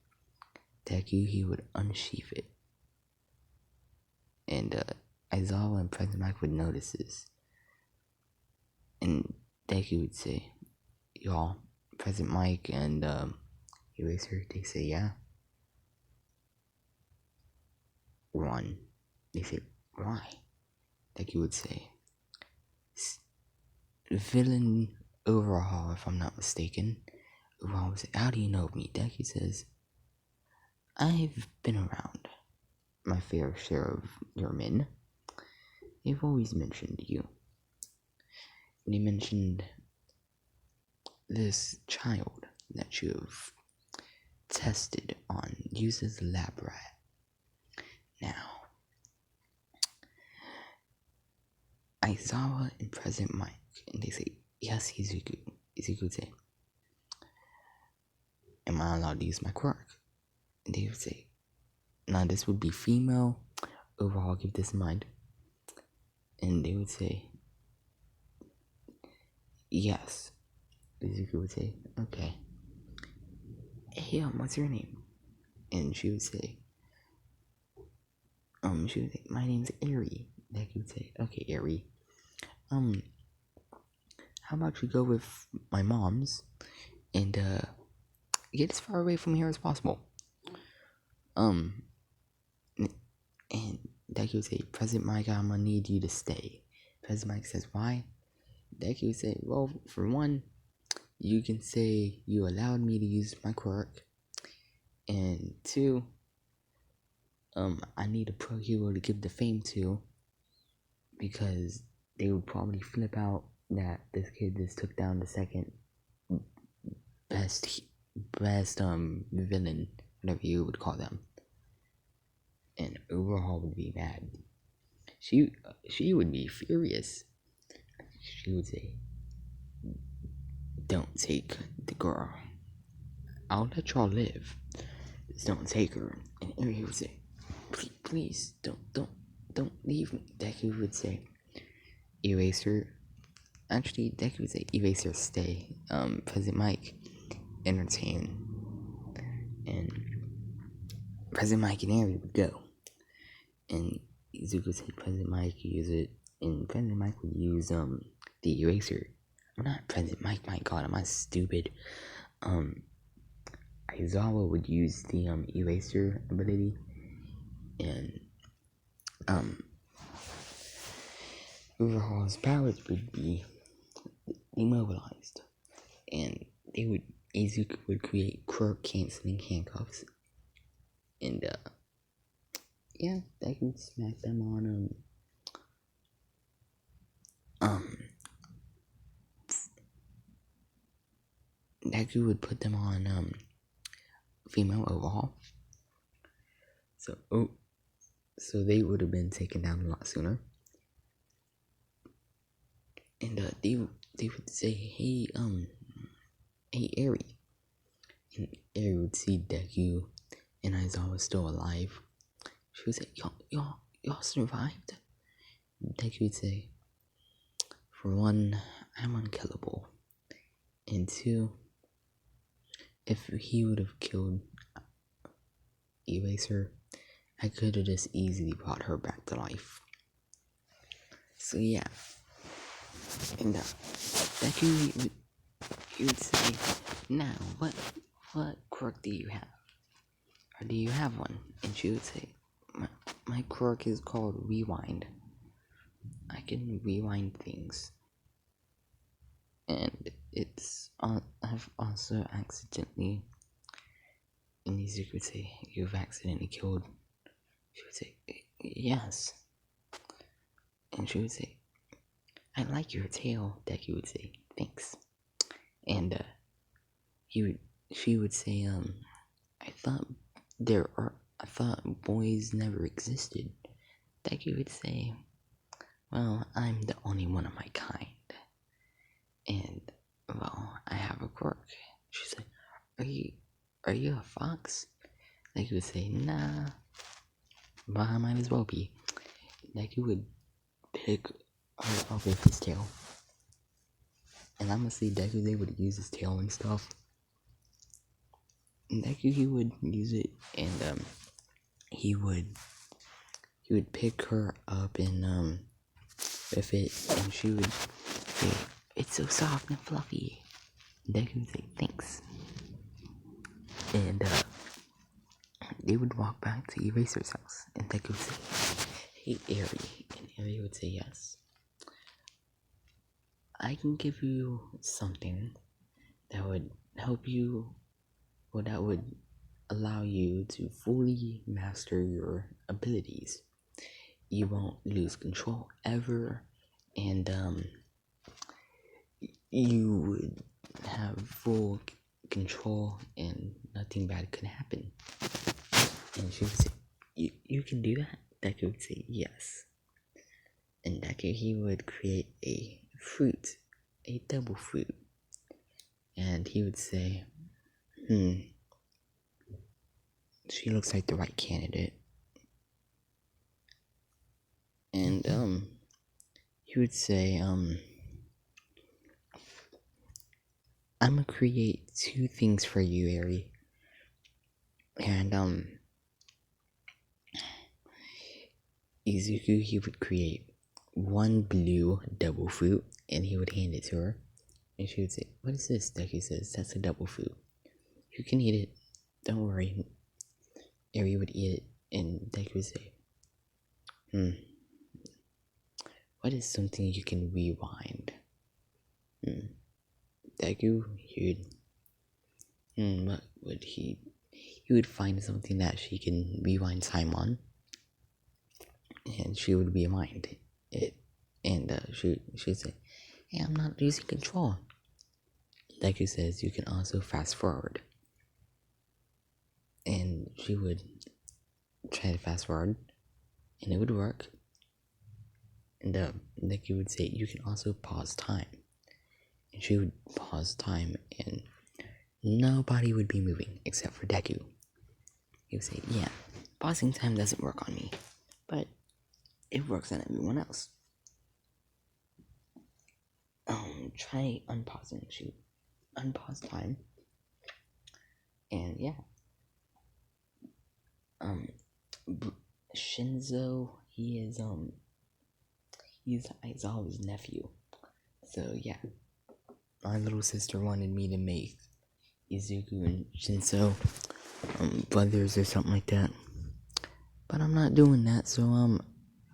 Deku, he would unsheath it, and Aizawa and President Mike would notice this, and Deku would say, y'all, President Mike and Eraser, they say, yeah. Run. They say, why? Deku would say, villain Overhaul, if I'm not mistaken. Overhaul would say, how do you know me? Deku says, I've been around my fair share of your men. They've always mentioned you. They mentioned this child that you've tested on, used as a lab rat. Now, Aizawa and President Mike, and they say, yes, Izuku. Izuku would say, am I allowed to use my quirk? And they would say, now this would be female. Overall, keep this in mind. And they would say, yes. Izuku would say, okay. Hey, what's your name? And she would say, my name's Eri. Deku would say, okay, Eri. How about you go with my mom's and get as far away from here as possible. And Deku would say, President Mike, I'm gonna need you to stay. President Mike says, why? Deku would say, well, for one, you can say you allowed me to use my quirk. And two, I need a pro hero to give the fame to, because they would probably flip out that this kid just took down the second best villain, whatever you would call them. And Overhaul would be mad. She would be furious. She would say, don't take the girl. I'll let y'all live. Just don't take her. And Eri would say, please, don't leave me. Deku would say, Eraser. Actually, Deku would say, Eraser, stay. President Mike, entertain. And President Mike and Eri would go. And Izuku would say, President Mike, use it. And President Mike would use the eraser. I'm not President Mike, my god, am I stupid? Aizawa would use the eraser ability, and Overhaul's powers would be immobilized, and Izuku would create quirk canceling handcuffs, and yeah, that could smack them on Deku would put them on female Overhaul, So they would have been taken down a lot sooner. And they would say, hey Eri. And Eri would see Deku and Aizawa was still alive. She would say, y'all survived? Deku would say, for one, I'm unkillable. And two, if he would have killed Eraser, I could have just easily brought her back to life. So yeah. And Deku would say, now, what quirk do you have? Or do you have one? And she would say, my quirk is called Rewind. I can rewind things. And I've also accidentally, and Izuku would say, you've accidentally killed. She would say, yes. And she would say, I like your tail. Deku would say, thanks. And she would say, I thought boys never existed. Deku would say, well, I'm the only one of my kind. And, well, I have a quirk. She said, are you a fox? Deku would say, nah, but I might as well be. Deku would pick her up with his tail. And I'm gonna see Deku, they would use his tail and stuff. And Deku, he would use it, and he would pick her up and with it, and she would say, it's so soft and fluffy. Deku would say, thanks. And they would walk back to Eraser's house, and Deku would say, hey Eri, and Eri would say, yes. I can give you something that would help you, or that would allow you to fully master your abilities. You won't lose control ever, and you would have full control and nothing bad could happen. And she would say, you can do that? Deku would say, yes. And Deku, he would create a fruit, a double fruit. And he would say, she looks like the right candidate. And he would say, I'm gonna create two things for you, Eri. And Izuku, he would create one blue double fruit, and he would hand it to her. And she would say, what is this? Deku says, that's a double fruit. You can eat it. Don't worry. Eri would eat it, and Deku would say, what is something you can rewind? Deku, what would he would find something that she can rewind time on, and she would rewind it, and she'd say, hey, I'm not losing control. Deku says, you can also fast forward. And she would try to fast forward, and it would work. And Deku would say, you can also pause time. And she would pause time, and nobody would be moving except for Deku. He would say, yeah, pausing time doesn't work on me, but it works on everyone else. Try unpausing. She would unpause time. And yeah. Shinzo, he's Aizawa's nephew. So yeah. My little sister wanted me to make Izuku and Shinzo brothers or something like that. But I'm not doing that, so I'm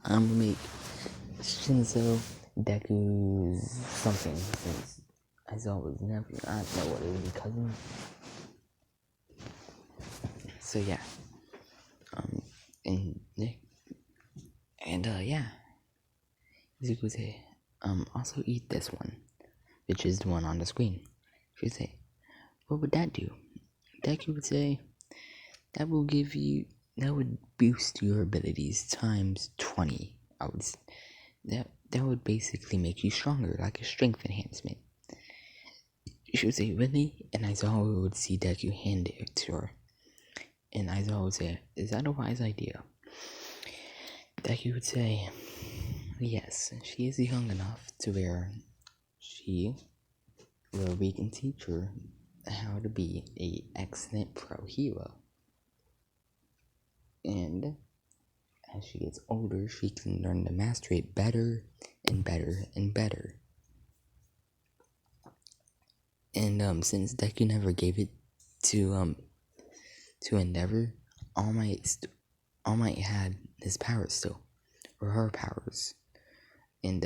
gonna make Shinzo Deku's something, since Aizawa's nephew. I don't know what it is, cousin. So yeah. Yeah. Izuku would say, also eat this one, which is the one on the screen. She would say, what would that do? Deku would say, that will give you that would boost your abilities times 20. That would basically make you stronger, like a strength enhancement. She would say, really? And Aizawa would see Deku hand it to her. And Aizawa would say, is that a wise idea? Deku would say, yes, she is young enough to where we can teach her how to be an excellent pro hero. And as she gets older, she can learn to master it better and better and better. And since Deku never gave it to Endeavor, All Might had his powers still, or her powers, and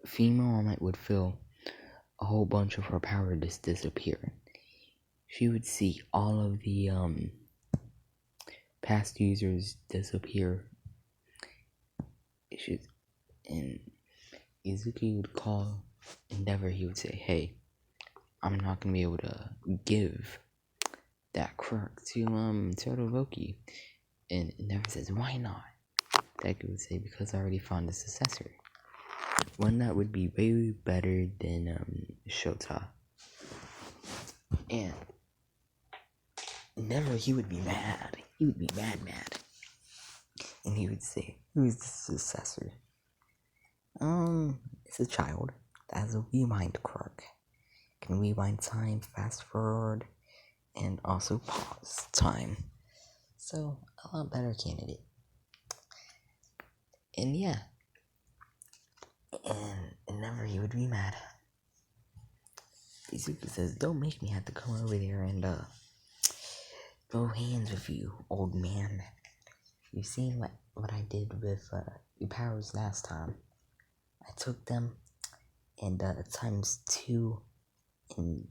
female All Might would feel a whole bunch of her power just disappear. She would see all of the past users disappear. And Izuki would call Endeavor. He would say, "Hey, I'm not gonna be able to give that quirk to Todoroki." And Endeavor says, "Why not?" Deku would say, "Because I already found a successor. One that would be way better than Shota." And Endeavor, he would be mad. He would be mad. And he would say, "Who's the successor?" It's a child that has a rewind quirk. Can rewind time, fast forward, and also pause time. So, a lot better candidate. And yeah. And never he would be mad. Izuku says, "Don't make me have to come over there and throw hands with you, old man. You've seen what I did with your powers last time. I took them and times 2 and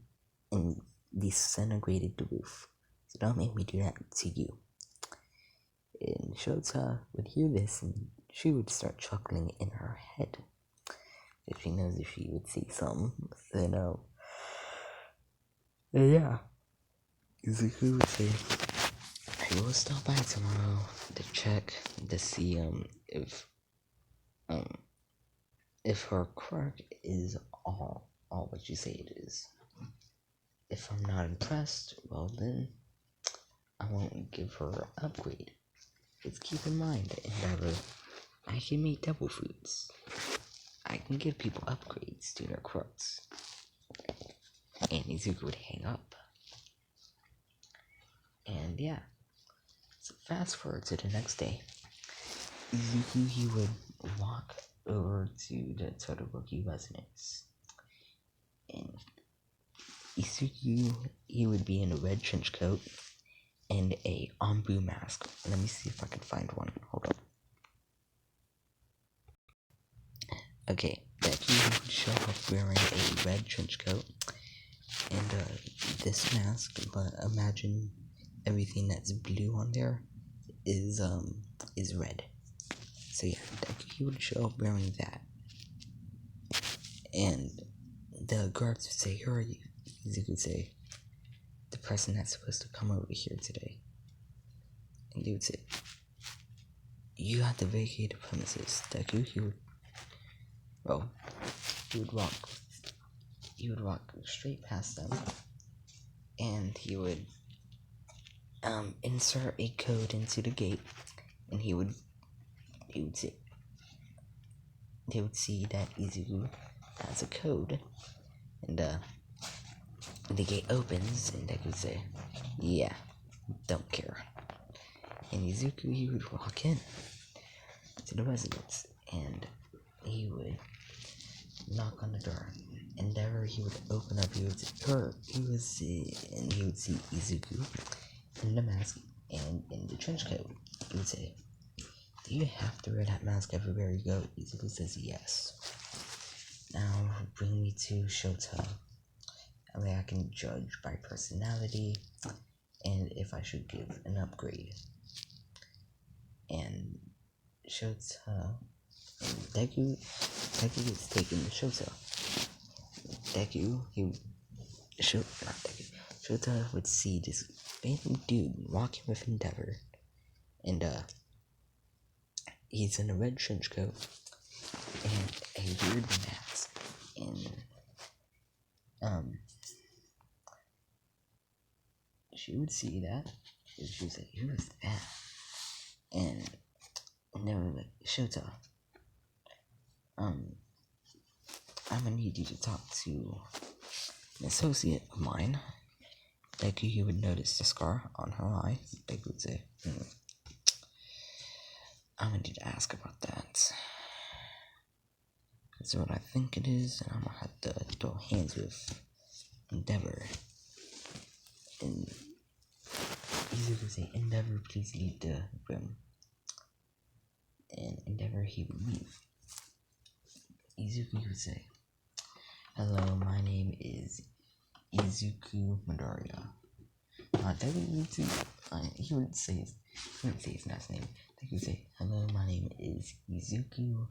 disintegrated the roof. So don't make me do that to you." And Shota would hear this and she would start chuckling in her head. If she knows if she would see something, then yeah. Izuku would say, "I will stop by tomorrow to check to see if her quirk is all what you say it is. If I'm not impressed, well then I won't give her an upgrade. Just keep in mind, Endeavor, I can make devil fruits. I can give people upgrades to their quirks." And Izuku would hang up. And yeah. So fast forward to the next day. Izuku, he would walk over to the Todoroki residence. And Izuku, he would be in a red trench coat and a Anbu mask. Let me see if I can find one. Hold on. Okay, Deku would show up wearing a red trench coat and this mask, but imagine everything that's blue on there is red. So yeah, Deku would show up wearing that. And the guards would say, "Who are you?" Izuku would say, "The person that's supposed to come over here today." And they would say, "You have to vacate the premises." Deku, he would walk straight past them, and he would insert a code into the gate, and they would see that Izuku has a code, and the gate opens, and Deku would say, "Yeah, don't care." And Izuku, he would walk in to the residence, and he would knock on the door. Endeavor, he would open up, he would see Izuku in the mask and in the trench coat. He would say, "Do you have to wear that mask everywhere you go?" Izuku says, "Yes." "Now bring me to Shota. That way I can judge by personality and if I should give an upgrade." And Shota and Deku gets taken to Shota. Shota would see this random dude walking with Endeavor, and he's in a red trench coat and a weird mask, and she would see that, and she was like, "Who is that?" And they were like, "Shota, I'm gonna need you to talk to an associate of mine." Deku, he would notice the scar on her eye. Deku would say, "I'm gonna need to ask about that. That's what I think it is, and I'm gonna have to throw hands with Endeavor." And Izuku would say, "Endeavor, please leave the room." And Endeavor, he would leave. Izuku would say, "Hello, my name is Izuku Midoriya." He wouldn't say his last name. He would say, "Hello, my name is Izuku.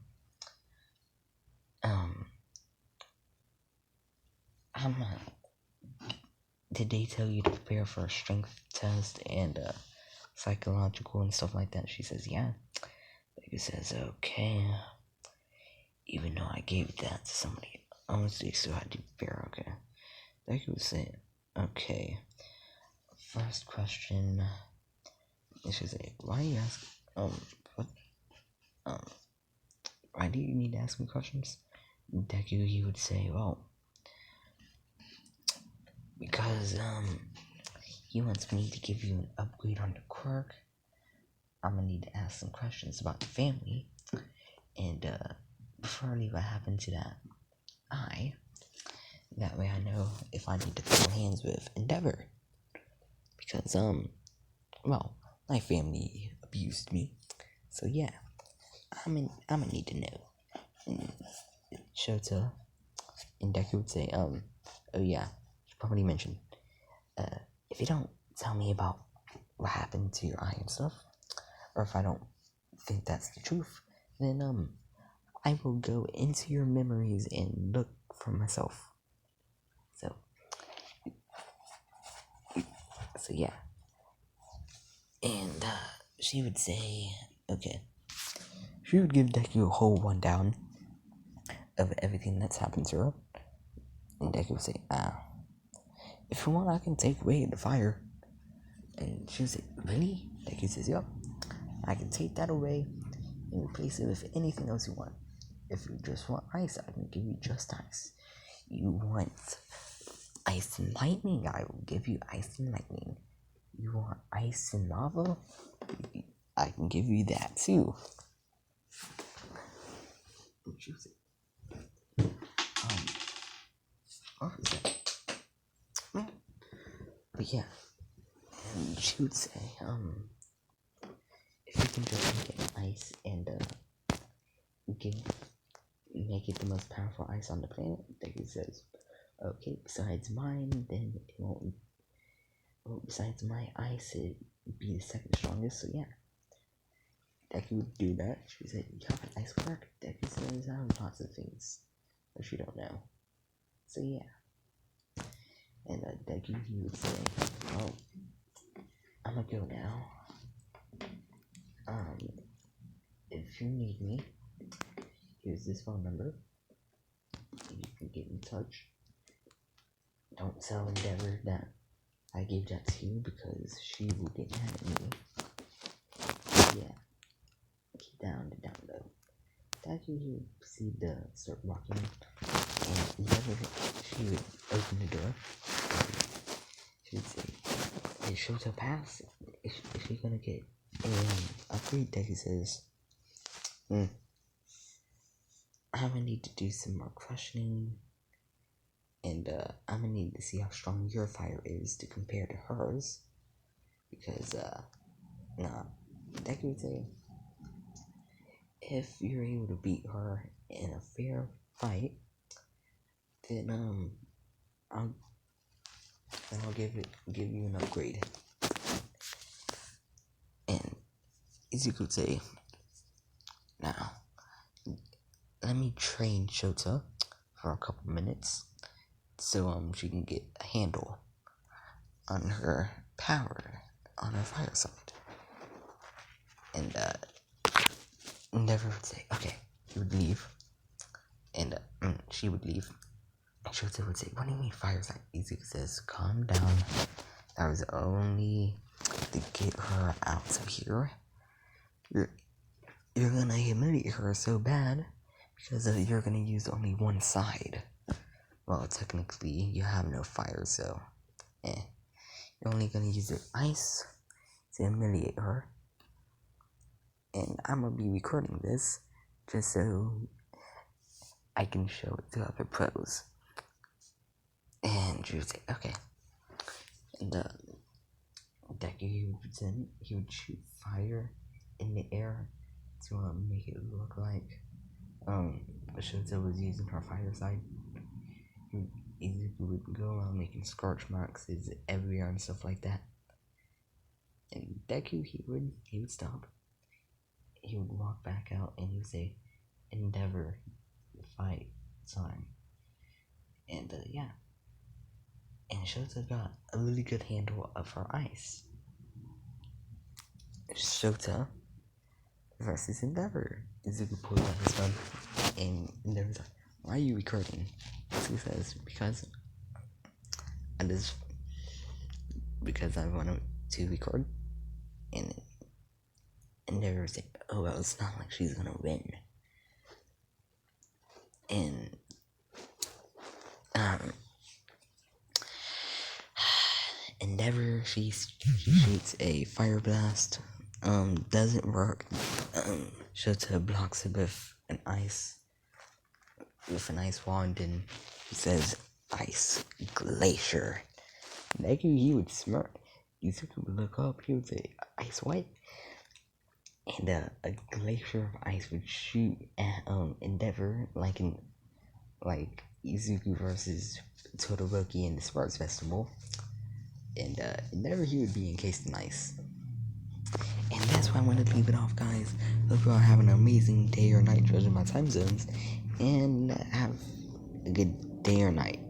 Did they tell you to prepare for a strength test and psychological and stuff like that?" She says, "Yeah." He says, "Okay. Even though I gave that to somebody else, they still had to prepare, okay." Deku would say, "Okay. First question." And she'd say, "Why do you ask, what, why do you need to ask me questions?" Deku, he would say, "Well, because, he wants me to give you an upgrade on the quirk. I'm gonna need to ask some questions about the family, and, preferably what happened to that eye. That way I know if I need to throw hands with Endeavor. Because, well, my family abused me. So yeah, I'm gonna need to know." And Shota and Deku would say, "Oh yeah, you probably mentioned, if you don't tell me about what happened to your eye and stuff, or if I don't think that's the truth, then, I will go into your memories and look for myself." So yeah. And, she would say, okay. She would give Deku a whole rundown of everything that's happened to her. And Deku would say, "If you want, I can take away the fire." And she would say, "Really?" Deku says, "Yup. I can take that away and replace it with anything else you want. If you just want ice, I can give you just ice. You want ice and lightning, I will give you ice and lightning. You want ice and lava, I can give you that too." What was that? But yeah, and she would say, "If you can just make it ice and, you can make it the most powerful ice on the planet," Deku says, "Okay, besides mine, then it won't, well, besides my ice, it'd be the second strongest, so yeah." Deku would do that. She said, "You have an ice quirk?" Deku says, "I have lots of things that you don't know." So yeah. And, Deku, he would say, "Oh, I'm gonna go now. If you need me, here's this phone number. You can get in touch. Don't tell Endeavor that I gave that to you because she will get mad at me." Yeah. Keep down the down low. Deku, he would proceed to start walking, and Endeavor, she would open the door. She would say, "Is Shota pass? Is she gonna get an upgrade?" Deku says, "I'm gonna need to do some more questioning, and, I'm gonna need to see how strong your fire is to compare to hers, because, nah." Deku would say, "If you're able to beat her in a fair fight, then, I'll give you an upgrade." And Izuku would say, "Now, let me train Shota for a couple minutes, so, she can get a handle on her power, on her fire side. And Endeavor would say, okay, he would leave. And she would leave. Shota would say, what do you mean fire side? Izuku says, calm down. That was only to get her out of here. You're gonna humiliate her so bad because you're gonna use only one side. Well, technically, you have no fire, so you're only gonna use your ice to humiliate her. And I'm gonna be recording this just so I can show it to other pros. And she would say, okay. And Deku he would shoot fire in the air to make it look like Shota was using her fire side. Izuku would go around making scorch marks everywhere and stuff like that. And Deku he would stop. He would walk back out and he would say, Endeavor, fight, time. And yeah. And Shota got a really good handle of her ice. Shota versus Endeavor. Izuku pulls out his gun and Endeavor's like, why are you recording? He says, because I wanted to record. And Endeavor's like, oh well, it's not like she's gonna win. And Endeavor she shoots a fire blast. Doesn't work. Shota blocks it with an ice wand, and he says ice glacier. Deku he would smirk. Izuku would look up, he would say ice what? And a glacier of ice would shoot at Endeavor like Izuku versus Todoroki in the Sparks Festival. And Endeavor he would be encased in ice. And that's why I wanted to leave it off, guys. Hope you all have an amazing day or night judging my time zones. And have a good day or night.